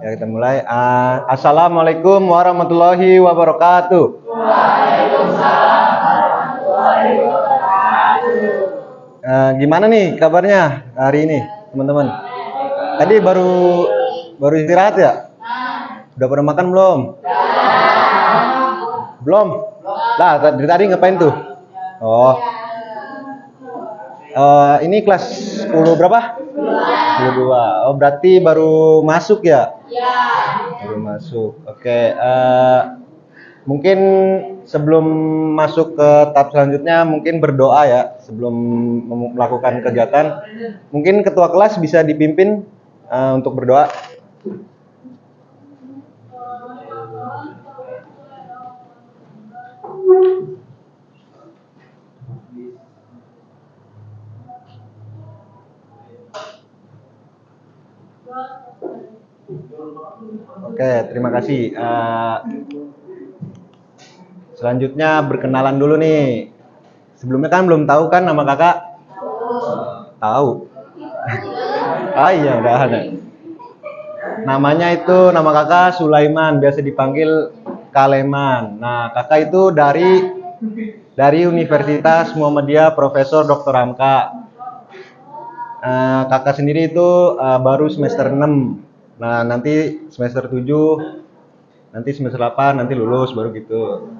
Ya, kita mulai. Assalamualaikum warahmatullahi wabarakatuh. Waalaikumsalam warahmatullahi wabarakatuh. Gimana nih kabarnya hari ini, teman-teman? Tadi baru istirahat ya? Udah pada makan belum? Belum? Lah, dari tadi ngapain tuh? Oh. Ini kelas 10 berapa? 22. Oh, berarti baru masuk ya? Ya. Baru masuk. Oke, mungkin sebelum masuk ke tahap selanjutnya mungkin berdoa ya sebelum melakukan kegiatan. Mungkin ketua kelas bisa dipimpin untuk berdoa. Oke, terima kasih. Selanjutnya berkenalan dulu nih. Sebelumnya kan belum tahu kan nama kakak? Tahu. Iya, udah ada. Namanya itu, nama kakak Sulaiman, biasa dipanggil Kaleman. Nah, kakak itu dari Universitas Muhammadiyah Profesor Dr. Hamka. Kakak sendiri itu baru semester 6. Nah, nanti semester 7, nanti semester 8, nanti lulus baru gitu.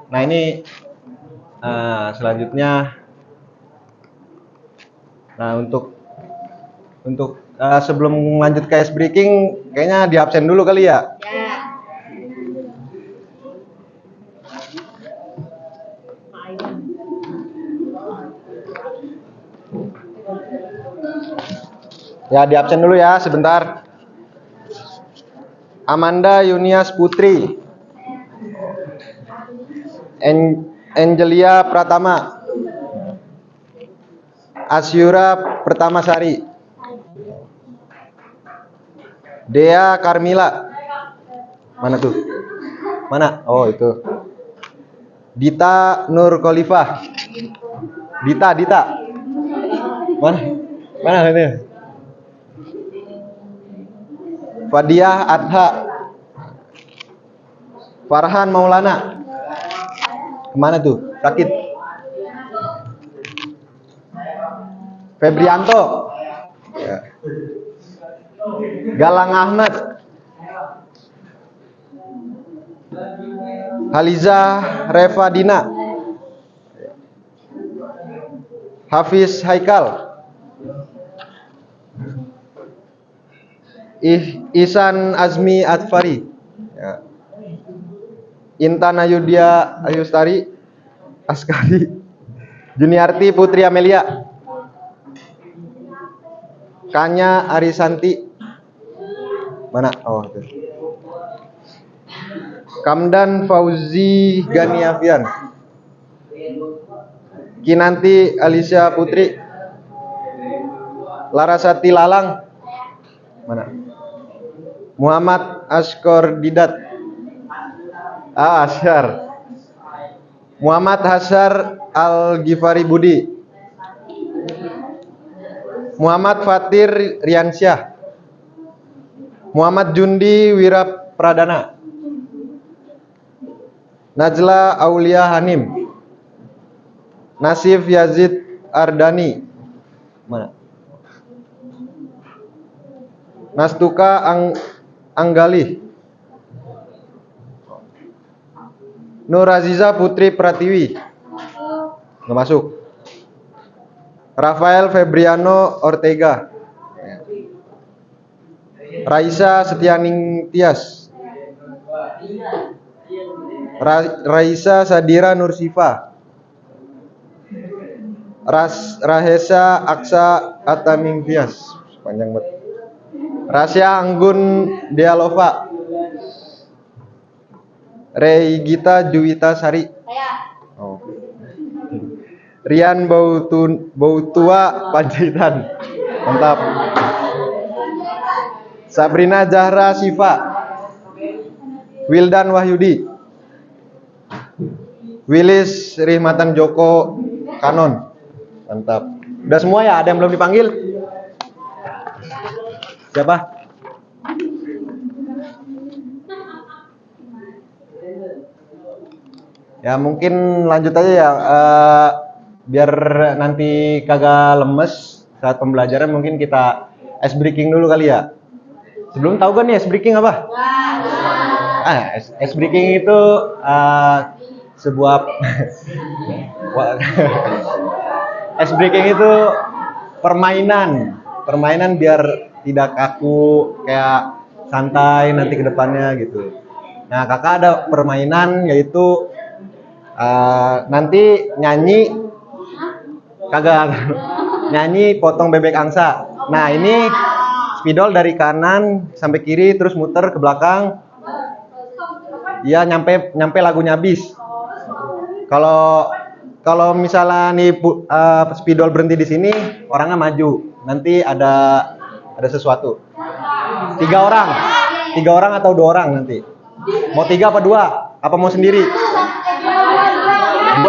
Nah, ini selanjutnya. Nah, untuk sebelum lanjut ke ice breaking, kayaknya di absen dulu kali ya? Ya, di absen dulu ya sebentar. Amanda Yunias Putri, Angelia Pratama, Asyura Pertamasari, Dea Karmila. Mana tuh? Mana? Oh, itu. Dita Nur Khalifah. Dita. Mana ini? Fadiah Adha. Farhan Maulana. Kemana tuh? Sakit. Febrianto. Ya. Galang Ahmad. Haliza Revadina. Hafiz Haikal. Ihsan Azmi Adfari. Ya. Intan Ayudya Ayustari Askari. Juniarti Putri Amelia. Kanya Arisanti. Mana? Oh, itu. Kamdan Fauzi Ganiafian. Kinanti Alicia Putri. Larasati Lalang. Mana? Muhammad Askor Didat. Asyar. Muhammad Hasar Al-Ghifari Budi. Muhammad Fatir Riansyah. Muhammad Jundi Wirapradana. Najla Aulia Hanim. Nasif Yazid Ardani. Mana? Nastuka Anggali. Nur Aziza Putri Pratiwi. Nggak masuk. Rafael Febriano Ortega. Raisa Setianing Tias. Raisa Sadira Nursifa. Rahesa Aksa Ataning Tias. Panjang banget. Rasya Anggun Dialova. Regita Juwita Sari. Oh. Rian Bautua Panjaitan. Mantap. Sabrina Zahra Siva. Wildan Wahyudi. Willis Rihmatan Joko Kanon. Mantap. Udah semua ya? Ada yang belum dipanggil? Siapa? Ya mungkin lanjut aja ya, biar nanti kagak lemes saat pembelajaran, mungkin kita ice breaking dulu kali ya. Sebelum tahu kan nih ice breaking apa? Ice breaking itu sebuah ice breaking itu permainan biar tidak kaku, kayak santai nanti ke depannya gitu. Nah, kakak ada permainan yaitu nanti nyanyi potong bebek angsa. Nah, ini spidol dari kanan sampai kiri terus muter ke belakang. Iya, nyampe lagunya habis. Kalau misalnya nih spidol berhenti di sini, orangnya maju. Nanti ada sesuatu. 3 orang atau 2 orang nanti. Mau 3 apa 2? Apa mau sendiri? 2.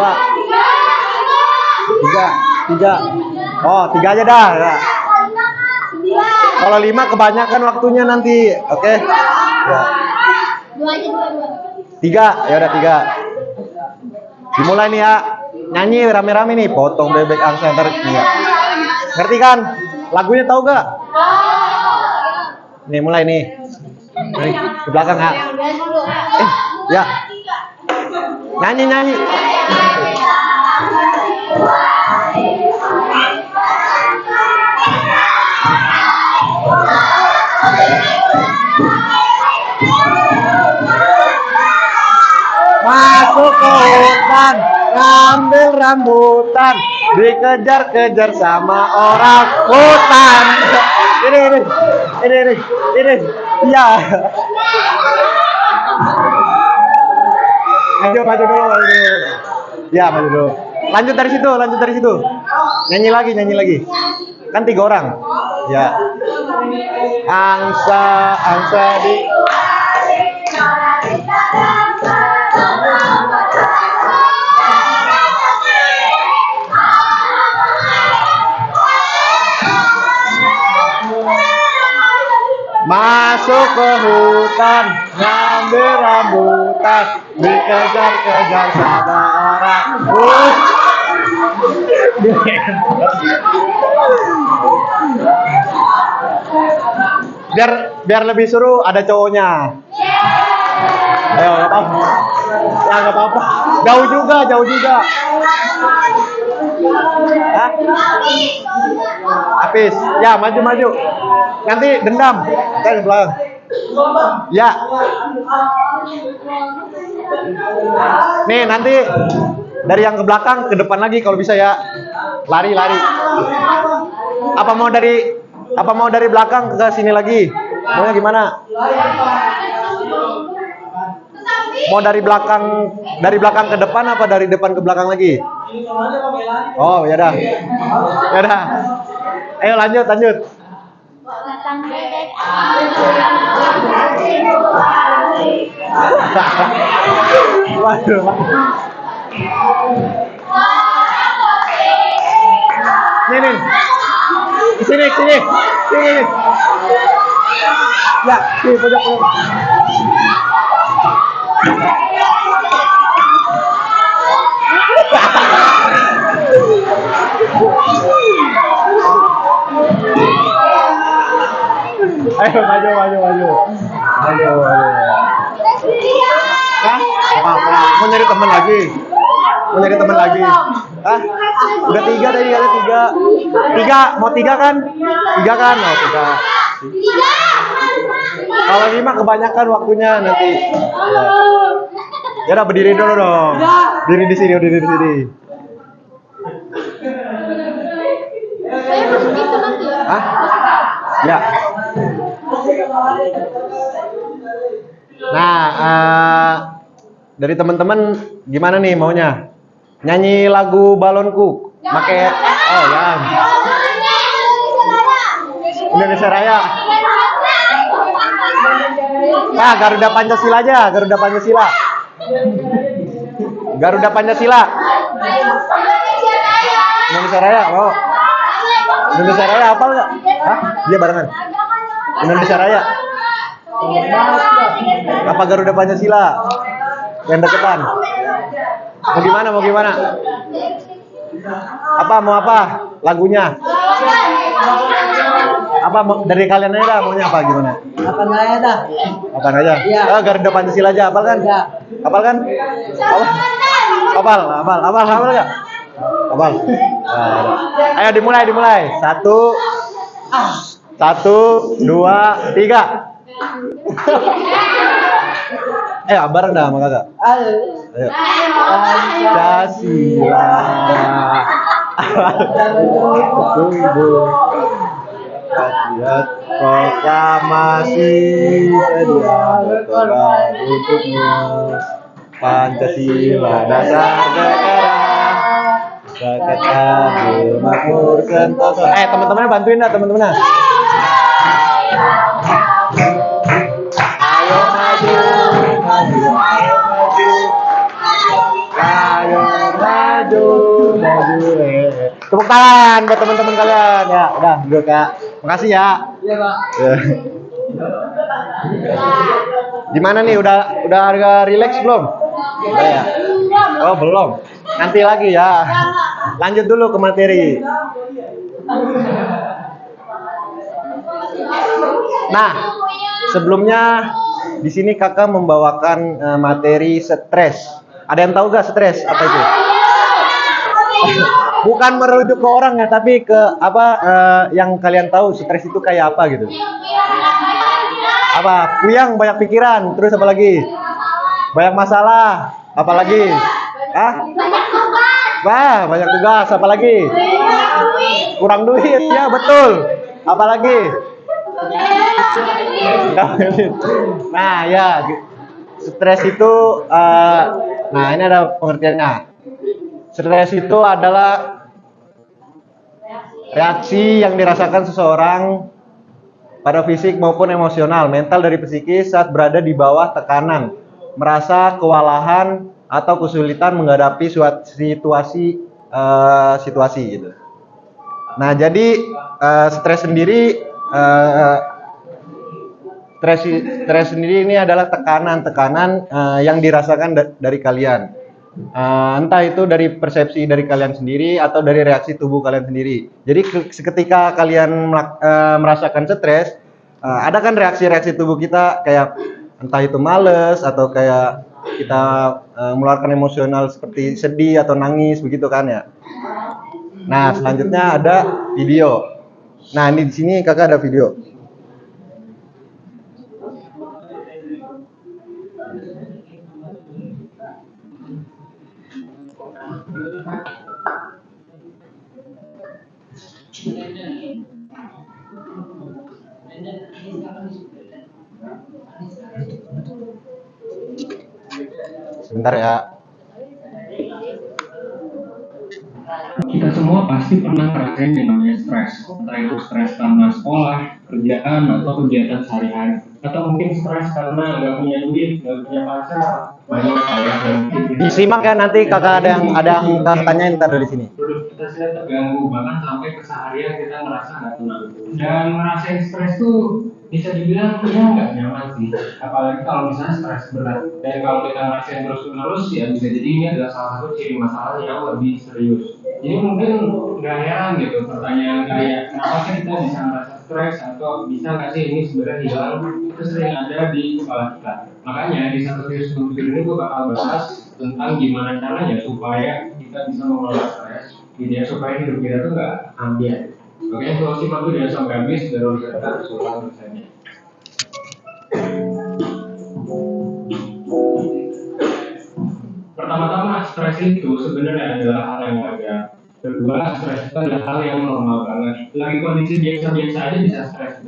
3. Oh, 3 aja dah. Ya. Kalau 5 kebanyakan waktunya nanti. Oke. Ya. 3. Ya udah 3. Dimulai nih ya. Nyanyi rame-rame nih, potong bebek angsa ntar ya. Ngerti kan? Lagunya tahu gak? Nih mulai nih. Nih, ke belakang ya. Ya. Nyanyi. Masuk ke hutan, ngambil rambutan, dikejar-kejar sama orang hutan. Ini. Iya. Maju dulu. Ya, maju dulu. Lanjut dari situ. Nyanyi lagi. Kan 3 orang. Ya. Angsa di masuk ke hutan, ngambil rambutan, dikejar-kejar sama orang. Biar lebih seru ada cowoknya. Ayo, nggak apa-apa. Ya nggak apa-apa. Jauh juga. Hah? Habis. Ya maju. Nanti dendam. Kan belakang. Ya. Nih nanti dari yang ke belakang ke depan lagi kalau bisa ya. Lari. Apa mau dari belakang ke sini lagi? Maunya gimana? Mau dari belakang ke depan apa dari depan ke belakang lagi? Oh, ya dah. Ayo lanjut. Waduh. Nih. Sini. Ya, sini pojok. Ayo maju. Hah? Apa? Mau nyari teman lagi? Hah? Udah 3 tadi, ada 3. 3, mau 3 kan? 3 kan? Oh, 3. Kalau 5 kebanyakan waktunya nanti. Ya udah berdiri dulu dong. Diri di sini. Hah? Ya. Nah, dari teman-teman gimana nih maunya? Nyanyi lagu balonku. Pakai ya. Indonesia Raya. Nah, Garuda Pancasila aja, Garuda Pancasila. Indonesia Raya, oh. Indonesia Raya hafal nggak? Hah? Iya barengan. Indonesia Raya. Apa Garuda Pancasila? Yang deketan. Mau gimana? Mau gimana? Mau apa? Lagunya? Dari kalian aja dah, maunya apa gimana? Apa aja dah? Apaan aja? Iya. Garuda Pancasila aja, hafal kan? Iya. Hafal kan? Hafal nggak? Hafal. Nah, ayo dimulai. Satu, dua, tiga. Bareng dah sama kakak. Ayo. Pancasila. Rakyat proklamasi sedia berkorban untukmu. Pancasila dasar negara. Rakyat adil makmur sentosa. Teman-temannya bantuin dah teman-temannya. Ayo maju. Tepuk tangan buat teman-teman kalian ya. Udah, duduk ya. Makasih ya. Iya, Pak. Gimana nih? Udah agak relax belum? Udah ya. Oh, belum. Nanti lagi ya. Lanjut dulu ke materi. Nah, sebelumnya di sini kakak membawakan materi stres. Ada yang tahu gak stres apa itu? Bukan merujuk ke orang ya, tapi ke yang kalian tahu stres itu kayak apa gitu. Puyang, banyak pikiran, terus apa lagi? Banyak masalah, apa lagi? Banyak tugas, apa lagi? Kurang duit, ya betul. Apa lagi? Nah ya, stres itu, nah ini ada pengertiannya. Stres itu adalah reaksi yang dirasakan seseorang pada fisik maupun emosional, mental dari psikis saat berada di bawah tekanan, merasa kewalahan atau kesulitan menghadapi suatu situasi gitu. Nah, jadi stres sendiri ini adalah tekanan yang dirasakan dari kalian. Entah itu dari persepsi dari kalian sendiri atau dari reaksi tubuh kalian sendiri. Jadi ketika kalian merasakan stres, ada kan reaksi-reaksi tubuh kita kayak entah itu males atau kayak kita mengeluarkan emosional seperti sedih atau nangis begitu kan ya. Nah, selanjutnya ada video. Nah, ini di sini kakak ada video. Sebentar ya. Kita semua pasti pernah ngerasain yang namanya stres, entah itu stres karena sekolah, kerjaan, atau kegiatan sehari-hari, atau mungkin stres karena nggak punya duit, nggak punya pacar, banyak hal yang disimak ya, nanti kakak ada yang tanyain ntar dari sini. Kita sudah terganggu, bahkan sampai keseharian kita ngerasa nggak tenang. Dan ngerasain stres tuh bisa dibilang ya nggak nyaman sih, apalagi kalau misalnya stres berat. Dan kalau kita ngerasain terus-menerus ya bisa jadi ini adalah salah satu ciri masalah yang lebih serius. Jadi mungkin nggak heran gitu pertanyaan kayak kenapa sih kita bisa merasa stres atau bisa nggak sih ini sebenarnya hilang, itu sering ada di kepala kita. Makanya di satu video ini gue bakal bahas tentang gimana caranya supaya kita bisa mengelola stres, jadi supaya hidup kita tuh nggak ambiar. Oke, kalau simak tuh jangan sampai habis baru kita ulang misalnya. Pertama-tama stres itu sebenarnya adalah hal yang wajar. Kedua, stres itu adalah hal yang normal banget. Lagi kondisi biasa-biasa aja bisa stres,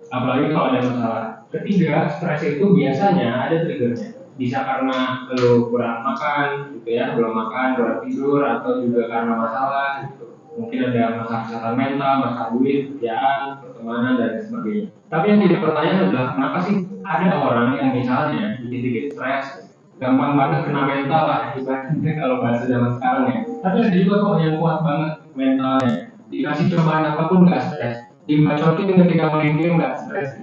apalagi kalau ada masalah. Ketiga, stres itu biasanya ada triggernya. Bisa karena lo kurang makan, gitu ya, belum makan, kurang tidur, atau juga karena masalah, gitu. Mungkin ada masalah kesehatan mental, masalah duit, kerjaan, pertemanan, dan sebagainya. Tapi yang jadi pertanyaan adalah kenapa sih ada orang yang misalnya dikit-dikit stres, gampang banget kena mental lah, ibaratnya kalau bahasa zaman sekarang ya. Tapi ada juga kok yang kuat banget mentalnya, dikasih cobaan apapun nggak stres, dibacotin ketika main game nggak stres.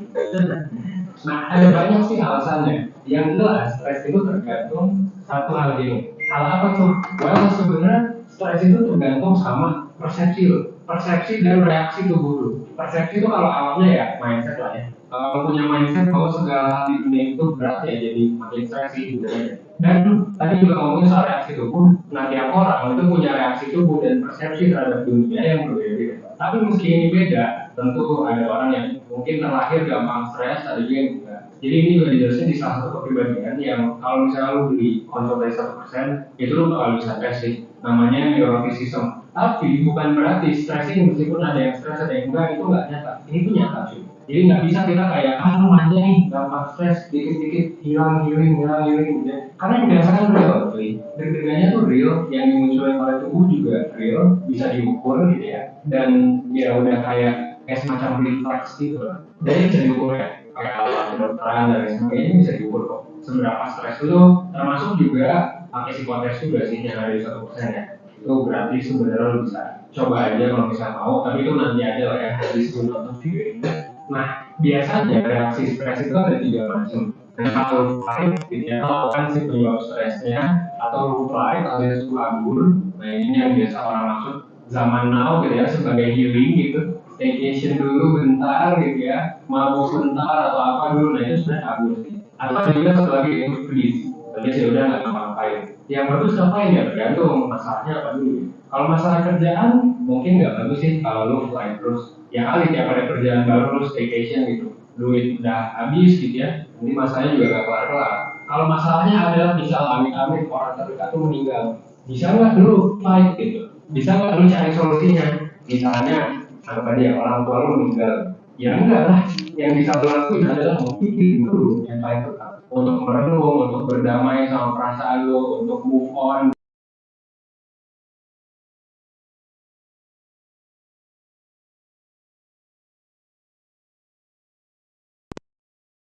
Nah, ada banyak sih alasannya. Yang jelas stres itu tergantung satu hal ini. Hal apa tuh? Well, sebenarnya stres itu tergantung sama persepsi lo. Persepsi dan reaksi tubuh lo. Persepsi itu kalau awalnya ya mindset lah ya. Kalau punya mindset bahwa segala hal di dunia itu berat ya, jadi makin stres gitu ya. Dan tadi juga ngomongin soal reaksi tubuh. Nah, tiap orang itu punya reaksi tubuh dan persepsi terhadap dunia yang berbeda. Tapi meski ini beda, tentu ada orang yang mungkin terlahir gampang stres, ada juga yang enggak. Jadi ini juga dijelasin di salah satu kepribadian yang kalau misalnya lu beli konsultasi 1%, itu lu bakal bisa tes sih. Namanya neuroticism. Tapi bukan berarti stres ini meskipun ada yang stres ada yang enggak, itu enggak nyata. Ini tuh nyata cuy. Jadi nggak bisa kita kayak aja nih gampang stres dikit-dikit hilang healing gitu ya. Karena yang dirasakan real cuy. Deg-degannya tuh real, yang dimunculkan oleh tubuh juga real, bisa diukur gitu ya. Dan ya udah kayak semacam reflex gitu lah. Jadi bisa diukur ya, kayak alat kedokteran dan lain sebagainya bisa diukur kok. Seberapa stres itu termasuk juga pakai psikotes juga sih yang ada di 1% ya. Itu berarti sebenarnya lo bisa coba aja kalau misalnya mau, tapi itu nanti aja lah ya habis lu nonton video ini. Nah, biasanya reaksi stres itu ada 3 macam. Yang satu fight, gitu ya, kan si penyebab stresnya, atau flight alias kabur. Nah, ini yang biasa orang maksud zaman now gitu ya, sebagai healing gitu. Staycation dulu bentar gitu ya, mabuk bentar atau apa dulu, nah itu sebenarnya kabur sih. Atau juga sebagai itu freeze, alias ya udah nggak ngapa-ngapain. Yang bagus ngapain ya tergantung masalahnya apa dulu. Kalau masalah kerjaan mungkin nggak bagus sih kalau lu flight terus. Ya kali tiap ada kerjaan baru lu staycation gitu, duit udah habis gitu ya, nanti masalahnya juga gak kelar-kelar. Kalau masalahnya adalah misal amit-amit orang terdekat tuh meninggal, bisa nggak dulu fight gitu, bisa nggak lu cari solusinya. Misalnya anggap aja orang tua lu meninggal, ya enggak lah, yang bisa lu lakuin adalah mungkin dulu yang paling tepat untuk merenung, untuk berdamai sama perasaan lu, untuk move on.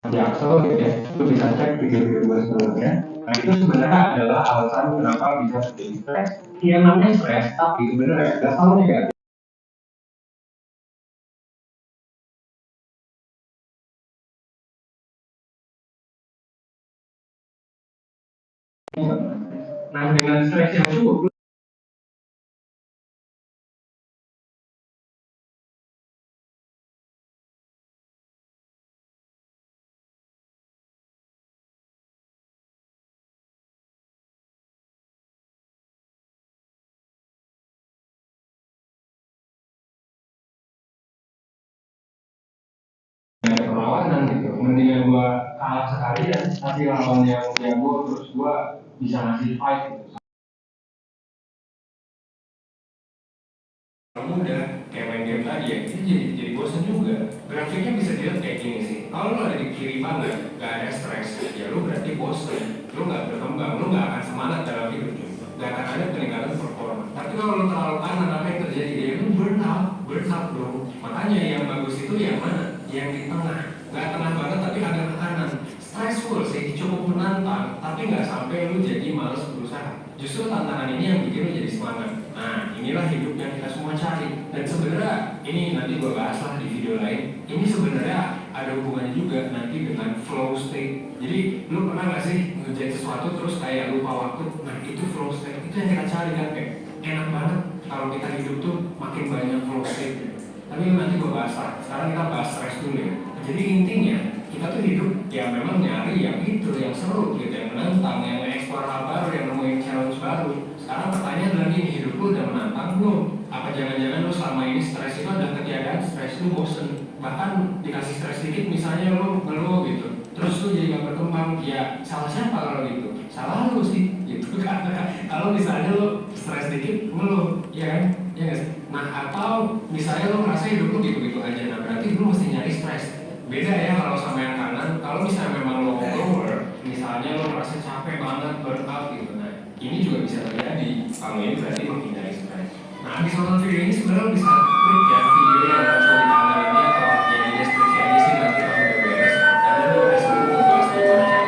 Jaksel gitu ya, itu bisa cek video-video gue sebelumnya. Nah itu sebenarnya adalah alasan kenapa bisa jadi stres. Yang namanya stres, tapi sebenarnya nggak selalu negatif. Nah dengan stres yang cukup, perlawanan gitu. Mendingan gua kalah sekalian, tapi lawan yang jago terus gua bisa ngasih fight gitu. Mudah kayak main game tadi ya, itu jadi bosan juga. Grafiknya bisa dilihat kayak gini sih, kalau lo ada di kiri banget gak ada stres, ya lo berarti bosan, lo gak berkembang, lo gak akan semangat dalam hidup, gak akan ada peningkatan performa. Tapi kalau lo terlalu kanan, apa yang terjadi? Ya lo burnout bro. Makanya yang bagus itu yang mana? Yang di tengah, gak tengah banget tapi agak ke kanan. Stressful sih, cukup menantang, tapi gak sampai lo jadi malas berusaha. Justru tantangan ini yang bikin lo jadi semangat. Nah, inilah hidup yang kita semua cari. Dan sebenarnya ini nanti gue bahas lah di video lain. Ini sebenarnya ada hubungannya juga nanti dengan flow state. Jadi lu pernah nggak sih ngerjain sesuatu terus kayak lupa waktu? Nah itu flow state. Itu yang kita cari kan, kayak enak banget kalau kita hidup tuh makin banyak flow state. Tapi nanti gue bahas lah. Sekarang kita bahas stress dulu ya. Jadi intinya kita tuh hidup ya memang nyari yang itu, yang seru gitu, yang menantang, yang mengeksplor hal baru, yang nemuin challenge baru. Sekarang pertanyaan adalah gini, hidup lu udah menantang belum? Apa jangan-jangan lu selama ini stres itu ada ketiadaan stres, lu bosen, bahkan dikasih stres dikit misalnya lu ngeluh gitu, terus lu jadi gak berkembang. Ya salah siapa kalau gitu? Salah lu sih gitu kan. Kalau misalnya lu stres dikit ngeluh, ya kan? Ya gak sih? Nah atau misalnya lu merasa hidup lu gitu-gitu aja, nah berarti lu mesti nyari stres. Beda ya kalau sama yang kanan. Kalau misalnya memang lo overwork, misalnya lo merasa capek banget, burn out gitu, nah ini juga bisa terjadi. Kalau ini berarti menghindari stres. Nah habis nonton video ini sebenarnya lo bisa klik ya video yang muncul di kanal ini atau ya di deskripsi aja sih, nanti kalau udah beres ada lo bisa bahas di mana.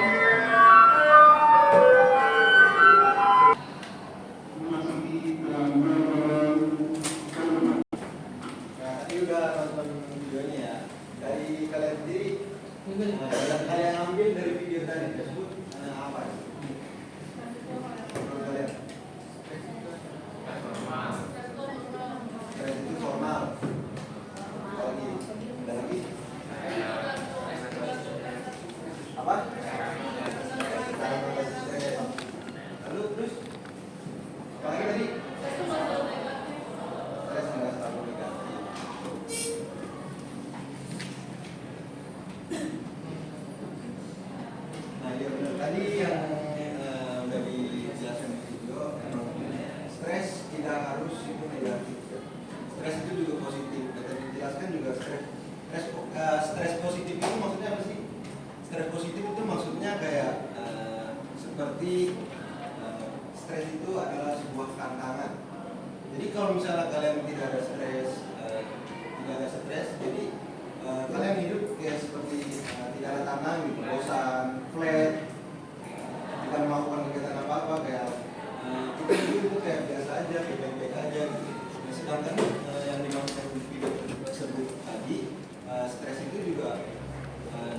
Tadi udah nonton videonya ya. Dari kalian sendiri, yang kalian ambil dari video tadi tersebut apa? Menurut kalian? Tadi yang udah dijelaskan di video, emang stres tidak harus itu negatif. Stres itu juga positif. Tadi dijelaskan juga stres positif itu maksudnya apa sih? Stres positif itu maksudnya kayak seperti stres itu adalah sebuah tantangan. Jadi kalau misalnya kalian tidak ada stres, jadi kalian hidup kayak seperti tidak ada tantangan gitu, bosan, flat, tidak melakukan kegiatan apa-apa, kayak kita hidup itu kayak biasa aja, kayak baik-baik aja gitu. Nah, sedangkan yang dimaksudkan di video tersebut tadi, stres itu juga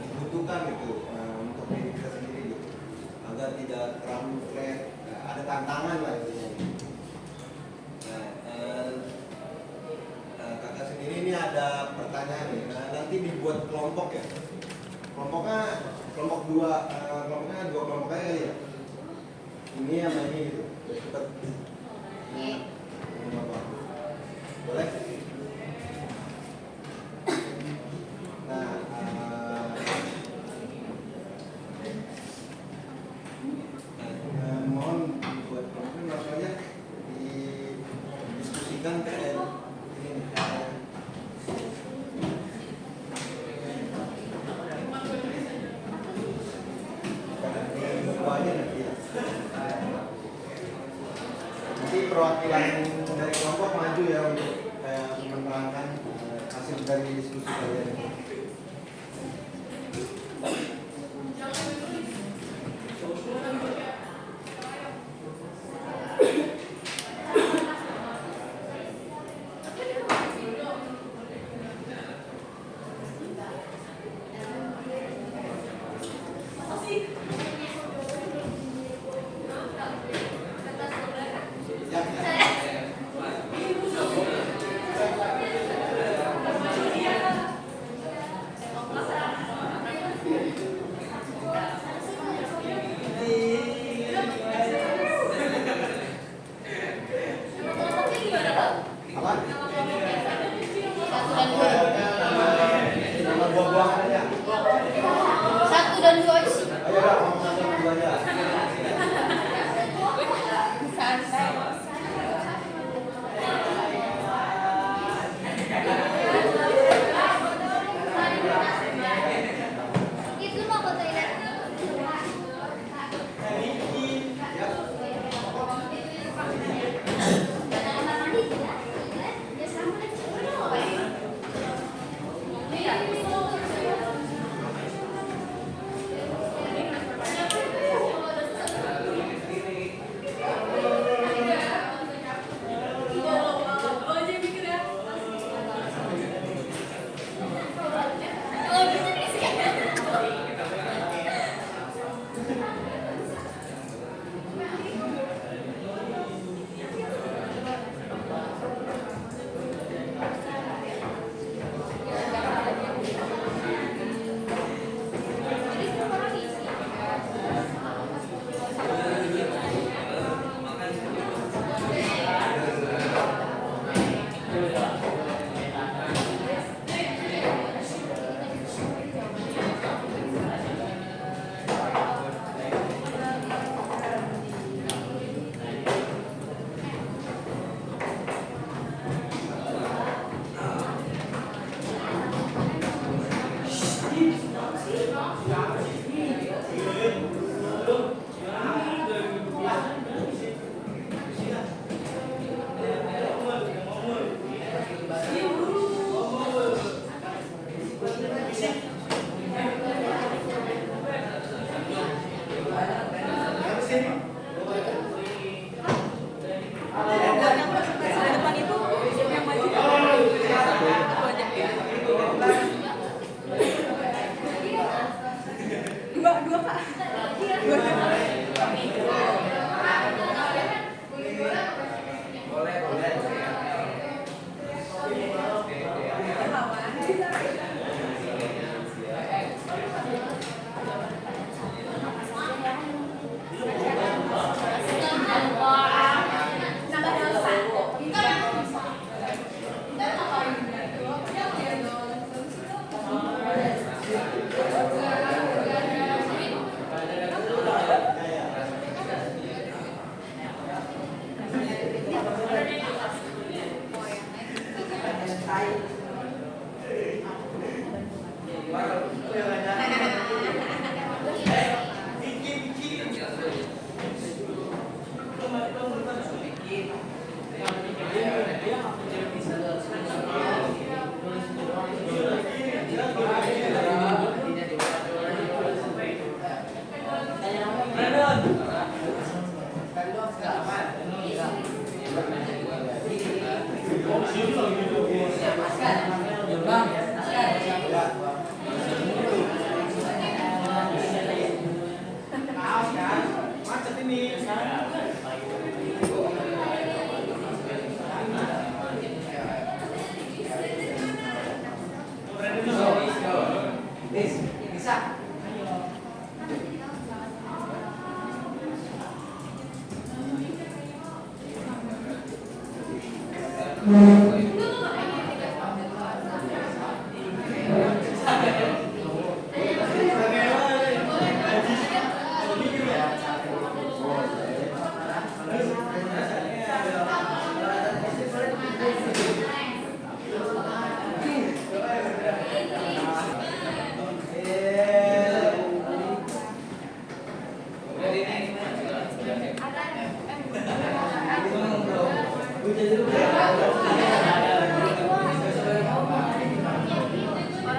dibutuhkan gitu untuk diri kita sendiri gitu, agar tidak terlalu flat, ada tantangan lah intinya. Kakak sendiri ini ada pertanyaan nih. Nanti dibuat kelompok ya. Kelompoknya dua kelompok aja kali ya. Ini sama ini gitu. Cepat. Ini apa? Boleh? Nah, mohon buat kelompok langsung aja didiskusikan kayak ini. Nanti perwakilan dari kelompok maju ya untuk kayak menerangkan hasil dari diskusi kalian. Satu dan dua isi. Ayo dah, ngomong satu dua aja. Santai. Itu mau ke toilet.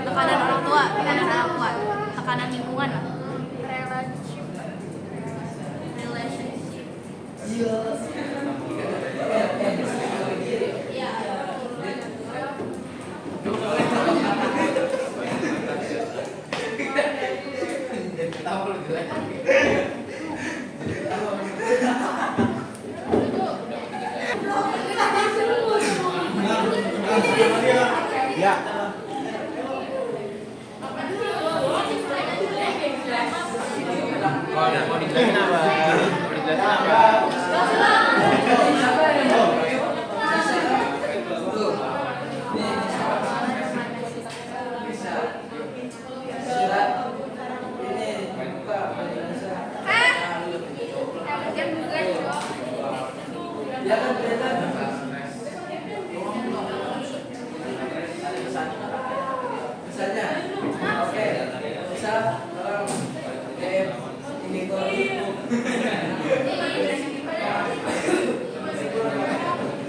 Tekanan orang tua, tekanan orang tua, tekanan lingkungan lah. Relationship. Ya. Mau dijelasin apa? Mau dijelasin apa? Kan bukan cowok.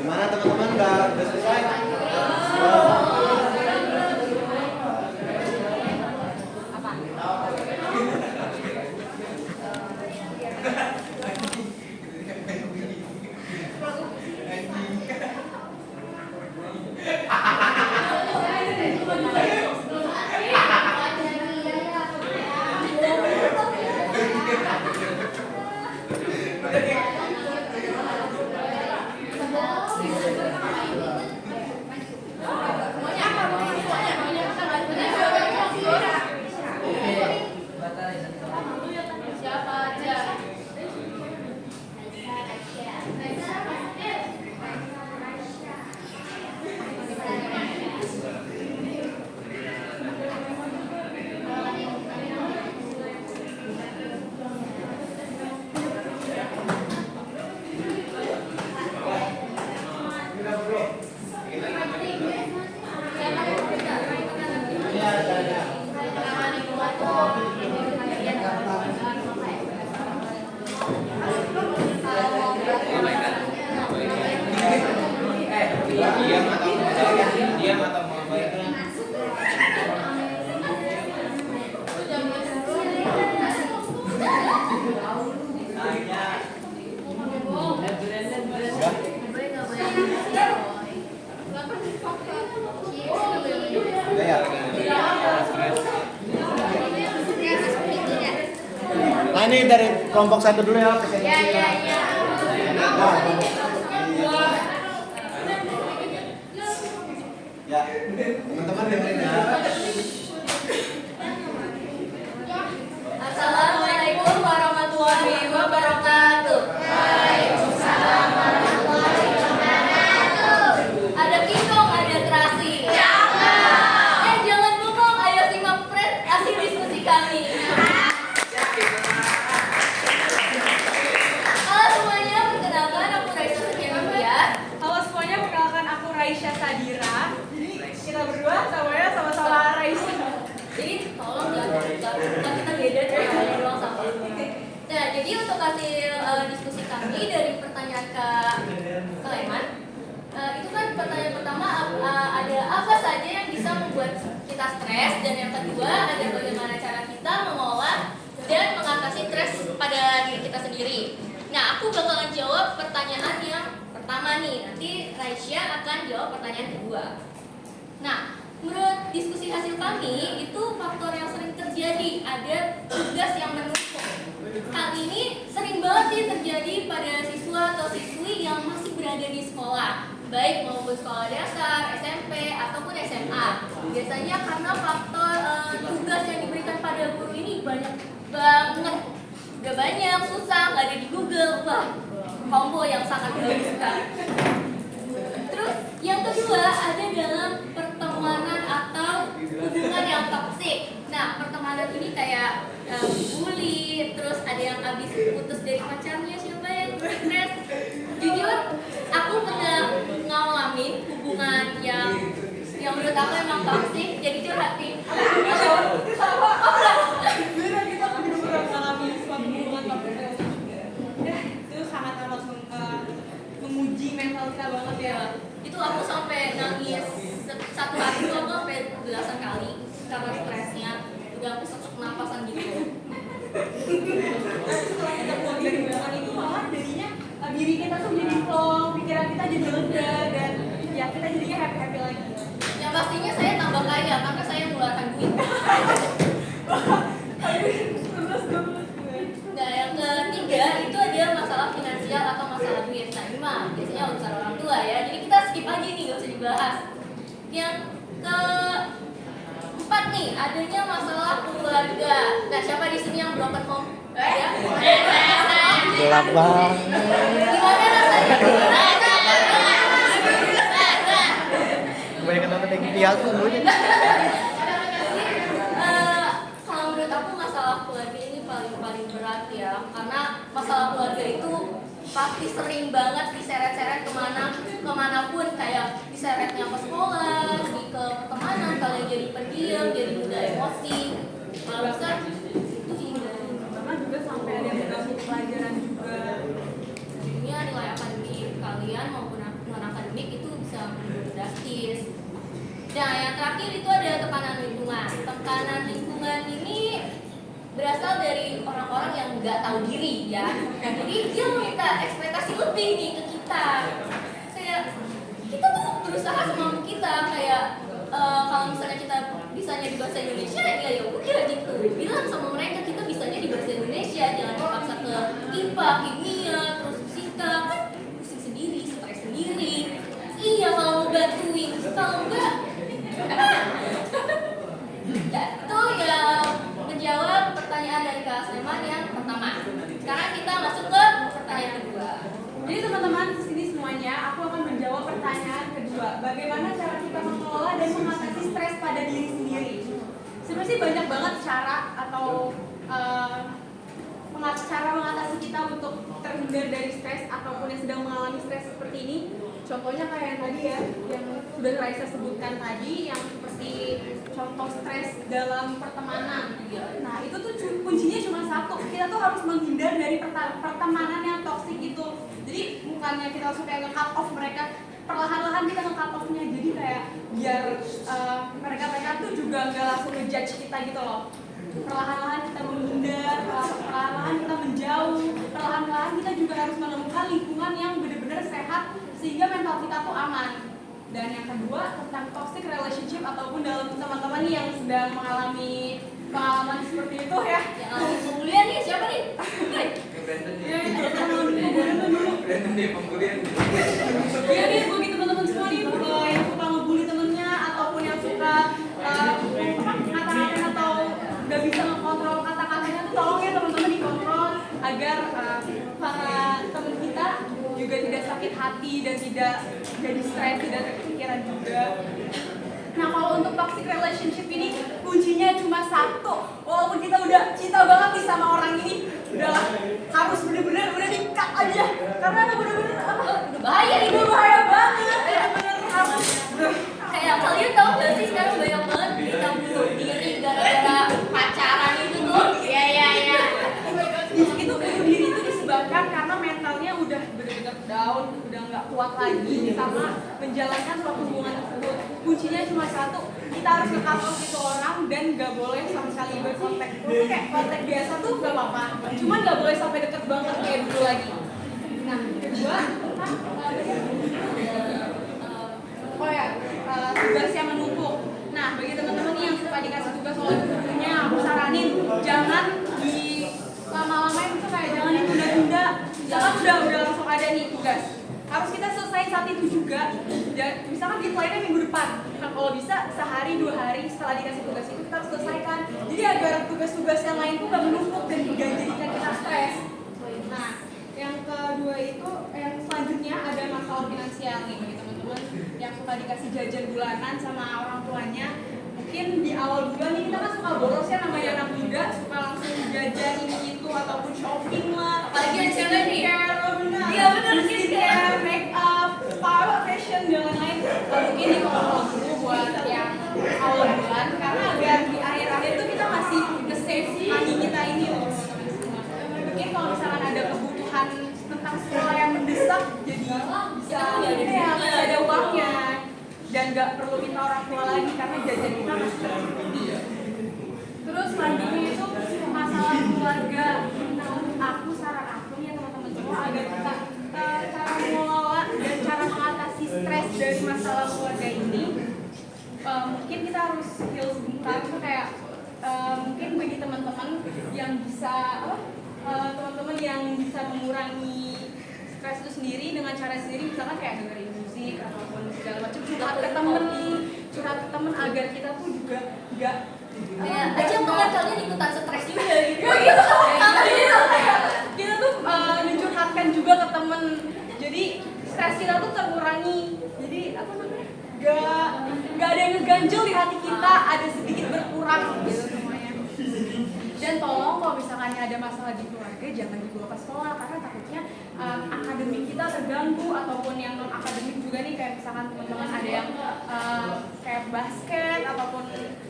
Gimana teman-teman, udah selesai? Siapa aja? Diam atau mengabaikan? Udah ya? Nah ini dari kelompok satu dulu ya. Ya, ya, ya. Ya, teman-teman dengerin ya. Assalamualaikum warahmatullahi wabarakatuh. Waalaikumsalam warahmatullahi wabarakatuh. Ada kingkong, ada terasi. Jangan. Jangan bengong, ayo simak hasil diskusi kami. Halo semuanya, perkenalkan aku Raisa Sekianutia. Halo semuanya, perkenalkan aku Raisya Sadira. Jadi kita berdua sama-sama Raisya. Jadi tolong jangan kita beda namanya doang sama. Nah, jadi untuk hasil diskusi kami dari pertanyaan Kak Sulaiman, itu kan pertanyaan pertama ada apa saja yang bisa membuat kita stres, dan yang kedua ada bagaimana cara kita mengolah dan mengatasi stres pada diri kita nih. Nanti Raisya akan jawab pertanyaan kedua. Nah, menurut diskusi hasil kami, itu faktor yang sering terjadi ada tugas yang menumpuk. Hal ini sering banget sih terjadi pada siswa atau siswi yang masih berada di sekolah, baik maupun sekolah dasar, SMP, ataupun SMA. Biasanya karena faktor tugas yang diberikan pada guru ini banyak banget. Udah banyak, susah, nggak ada di Google. Wah, combo yang sangat bagus sekali. Terus yang kedua ada dalam pertemanan atau hubungan yang toksik. Nah, pertemanan ini kayak bully, terus ada yang habis putus dari pacarnya, siapa yang stres. Jujur, aku pernah ngalamin hubungan yang menurut aku emang toksik, jadi curhatin. Bener, kita bener-bener mengalami suatu hubungan toksik. Ya, itu sangat amat menguji mental kita banget ya. Itu aku sampai nangis satu hari itu aku sampai belasan kali karena stresnya. Udah aku sesak napasan gitu. Setelah kita keluar dari hubungan itu malah jadinya diri kita tuh jadi plong, pikiran kita jadi lega dan ya kita jadinya happy lagi. Yang pastinya saya tambah kaya karena saya mengeluarkan duit. Nah, yang ketiga itu ada masalah finansial atau masalah duit. Nah, ini mah biasanya urusan orang tua ya. Jadi kita skip aja nih, gak usah dibahas. Yang keempat nih, adanya masalah keluarga. Nah, siapa di sini yang broken home? Ya? Gelap banget. Gimana rasanya? Kebanyakan nonton yang pihak tuh dulu. Kalau menurut aku masalah keluarga ini paling berat ya, karena masalah keluarga itu pasti sering banget diseret-seret kemanapun, kayak diseretnya ke sekolah, ke pertemanan, kalian jadi pendiam, jadi mudah emosi. Kalau bisa itu sih Karena juga sampai ada yang mengganggu pelajaran juga. jadinya nilai akademik kalian maupun non akademik itu bisa menurun drastis. Nah, yang terakhir itu ada tekanan lingkungan. Tekanan lingkungan ini berasal dari orang-orang yang nggak tahu diri ya. Jadi dia meminta ekspektasi lebih nih ke kita. Kayak kita tuh berusaha semampu kita, kayak kalau misalnya kita bisanya di bahasa Indonesia ya udah gitu. Bilang sama mereka kita bisanya di bahasa Indonesia, jangan dipaksa ke IPA, kimia, terus fisika, kan pusing sendiri, stres sendiri. Iya kalau mau bantuin, kalau enggak ya, itu yang menjawab pertanyaan dari Kak Sleman yang pertama. Sekarang kita masuk ke pertanyaan kedua. Jadi teman-teman di sini semuanya, aku akan menjawab pertanyaan kedua. Bagaimana cara kita mengelola dan mengatasi stres pada diri sendiri? Sebenarnya sih banyak banget cara atau cara mengatasi kita untuk terhindar dari stres ataupun yang sedang mengalami stres seperti ini. Contohnya kayak yang tadi ya, yang sudah Raisa sebutkan tadi, yang seperti contoh stres dalam pertemanan. Nah, itu tuh kuncinya cuma satu, kita tuh harus menghindar dari pertemanan yang toksik itu. Jadi bukannya kita langsung kayak nge-cut off mereka, perlahan-lahan kita nge-cut off-nya. Jadi kayak biar mereka tuh juga nggak langsung nge-judge kita gitu loh. Perlahan-lahan kita menghindar, perlahan-lahan kita menjauh, perlahan-lahan kita juga harus menemukan lingkungan yang benar-benar sehat sehingga mental kita tuh aman. Dan yang kedua tentang toxic relationship ataupun dalam teman-teman yang sedang mengalami pengalaman seperti itu ya. Yang lagi pembulian nih siapa nih? Ya itu pembulian dulu. Ya nih bagi teman-teman semua nih yang suka ngebully temennya ataupun yang suka ngata-ngatain atau nggak bisa mengontrol kata-katanya tuh tolong ya teman-teman dikontrol agar para teman kita juga tidak sakit hati dan tidak jadi stres, tidak kepikiran juga. Nah kalau untuk toxic relationship ini kuncinya cuma satu. Walaupun kita udah cinta banget nih sama orang ini, udahlah harus bener-bener udah di-cut aja. Karena bener-bener Udah bahaya nih. udah bahaya banget. Bener-bener harus. Kayak kalian tahu gak sih sekarang banyak banget berita bunuh diri gara-gara pacaran itu tuh. Iya. Itu bunuh diri itu disebabkan karena mentalnya udah benar-benar down, udah nggak kuat lagi sama menjalankan suatu hubungan tersebut. Kuncinya cuma satu, kita harus nge-cut off itu orang dan nggak boleh sama sekali berkontak. Terus kayak kontak biasa tuh nggak apa-apa, cuman nggak boleh sampai deket banget kayak dulu lagi. Nah, kedua tugas yang menumpuk. Nah, bagi teman-teman yang suka dikasih tugas oleh gurunya, aku saranin jangan di lama-lamain, itu kayak jangan ditunda-tunda. Misalkan udah langsung ada nih tugas, harus kita selesai saat itu juga. Misalkan deadline-nya minggu depan. Nah, kalau bisa sehari 2 hari setelah dikasih tugas itu kita harus selesaikan. Jadi agar tugas-tugas yang lain tuh gak menumpuk dan gak jadikan kita stres. Nah, yang kedua itu, yang selanjutnya ada masalah finansial nih bagi teman-teman yang suka dikasih jajan bulanan sama orang tuanya. Mungkin di awal bulan nih kita kan suka boros ya, namanya anak muda, suka langsung jajan ini itu ataupun shopping lah. Apalagi yang cewek nih. Iya bener, skincare, make up, fashion dan lain-lain. Mungkin di kontrol dulu buat yang awal bulan, karena agar di akhir-akhir tuh kita masih nge-save money kita ini loh. Mungkin kalau misalkan ada kebutuhan tentang sekolah yang mendesak, jadi bisa ada uangnya dan nggak perlu minta orang tua lagi karena jajan kita masih tercukupi. Terus selanjutnya itu masalah keluarga. Aku saran aku ya teman-teman semua, agar kita cara mengelola dan cara mengatasi stres dari masalah keluarga ini, mungkin kita harus heal sebentar. Itu kayak mungkin bagi teman-teman yang bisa teman-teman yang bisa mengurangi stres itu sendiri dengan cara sendiri, misalkan kayak dengerin musik ataupun segala macam, curhat ke temen agar kita tuh juga nggak aja ngeliat kalian ikutan stres juga gitu. Kita tuh mencurhatkan juga ke temen, jadi stres kita tuh terkurangi. Jadi apa namanya, nggak ada yang ngeganjel di hati kita, ada sedikit berkurang gitu semuanya. Dan tolong kalau misalkan ada masalah di keluarga jangan dibawa ke sekolah, karena takutnya akademik kita terganggu, ataupun yang non akademik juga nih, kayak misalkan teman-teman ada yang kayak basket ataupun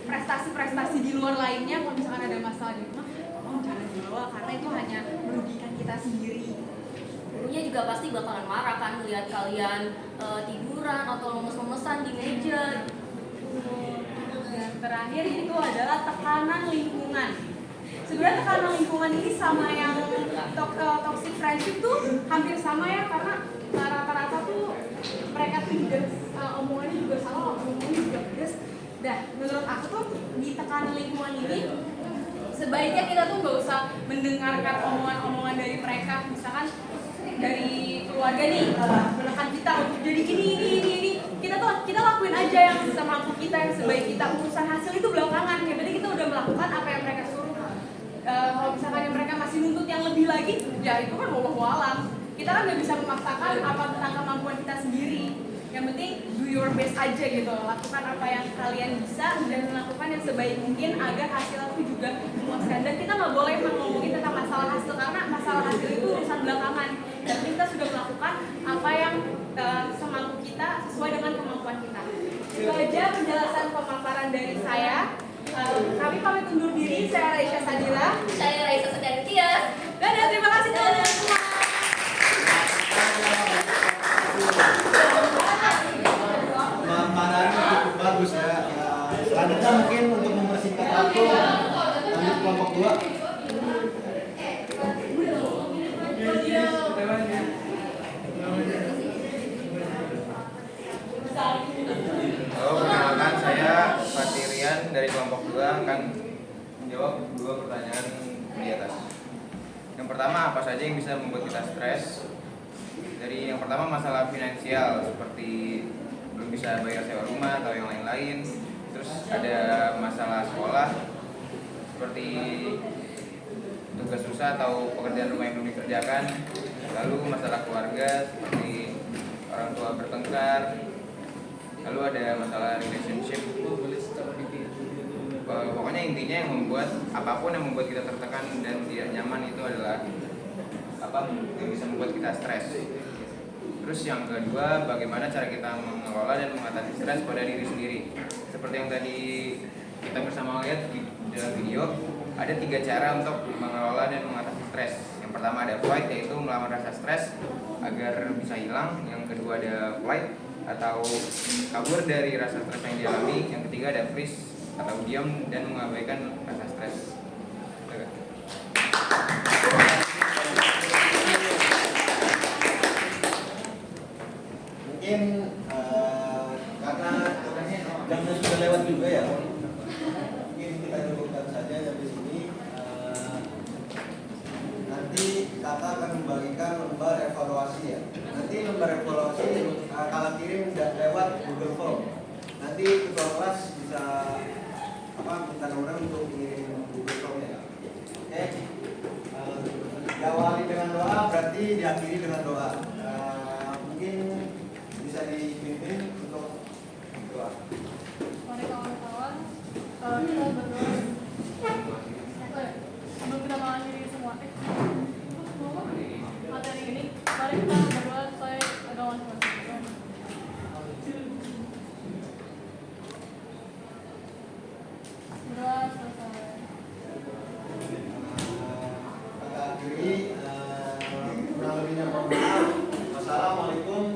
prestasi-prestasi di luar lainnya. Kalau misalkan ada masalah di rumah, tolong jangan dibawa, karena itu hanya merugikan kita sendiri. Gurunya juga pasti bakalan marah kan melihat kalian tiduran atau lemes-lemesan di meja. Dan terakhir itu adalah tekanan lingkungan. Sebenarnya tekanan lingkungan ini sama yang toxic friendship tuh hampir sama ya, karena rata-rata tuh mereka tuh juga omongannya juga sama, omongannya juga pedes. Dan menurut aku tuh di tekanan lingkungan ini sebaiknya kita tuh nggak usah mendengarkan omongan-omongan dari mereka. Misalkan dari keluarga nih menekan kita untuk jadi ini, kita lakuin aja yang semampu kita, yang sebaik kita. Urusan hasil itu belakangan, yang penting kita udah melakukan apa yang mereka suruh. Kalau misalkan yang mereka masih nuntut yang lebih lagi, ya itu kan wallahu alam. Kita kan nggak bisa memaksakan apa tentang kemampuan kita sendiri. Yang penting do your best aja gitu, lakukan apa yang kalian bisa dan melakukan yang sebaik mungkin agar hasil itu juga memuaskan. Dan kita nggak boleh ngomongin tentang masalah hasil, karena masalah hasil itu urusan belakangan. Dan kita sudah melakukan apa yang semampu kita sesuai dengan kemampuan kita. Itu aja penjelasan pemaparan dari saya. Kami pamit undur diri. Saya Raisya Sadila. Saya Raisa Setiatias. Dadah, terima kasih teman-teman semua. Pemaparannya cukup bagus ya. Selanjutnya mungkin untuk mempersingkat waktu, lanjut kelompok 2. Halo, perkenalkan saya Fatih Rian dari kelompok 2 akan menjawab 2 pertanyaan di atas. Yang pertama, apa saja yang bisa membuat kita stres? Dari yang pertama masalah finansial, seperti belum bisa bayar sewa rumah atau yang lain-lain. Terus ada masalah sekolah, seperti tugas susah atau pekerjaan rumah yang belum dikerjakan. Lalu masalah keluarga, seperti orang tua bertengkar. Lalu ada masalah relationship. Pokoknya intinya yang membuat apapun yang membuat kita tertekan dan tidak nyaman itu adalah apa yang bisa membuat kita stres. Terus yang kedua, bagaimana cara kita mengelola dan mengatasi stres pada diri sendiri. Seperti yang tadi kita bersama lihat di dalam video, ada 3 cara untuk mengelola dan mengatasi stres. Yang pertama ada fight, yaitu melawan rasa stres agar bisa hilang. Yang kedua ada flight atau kabur dari rasa stres yang dialami. Yang ketiga ada freeze atau diam dan mengabaikan rasa stres. kakak akan membagikan lembar evaluasi ya. Nanti lembar evaluasi kakak kirim lewat Google Form. Nanti ketua kelas bisa minta nomor untuk kirim Google Form ya. Oke. Diawali dengan doa berarti diakhiri dengan doa. Mungkin bisa dipimpin untuk doa. Mari kawan-kawan, kita berdoa. Sebelum kita mengakhiri semua materi ini, mari kita berdoa supaya agama semakin. Berdoa selesai. Kita akhiri kurang lebihnya mohon maaf. Wassalamualaikum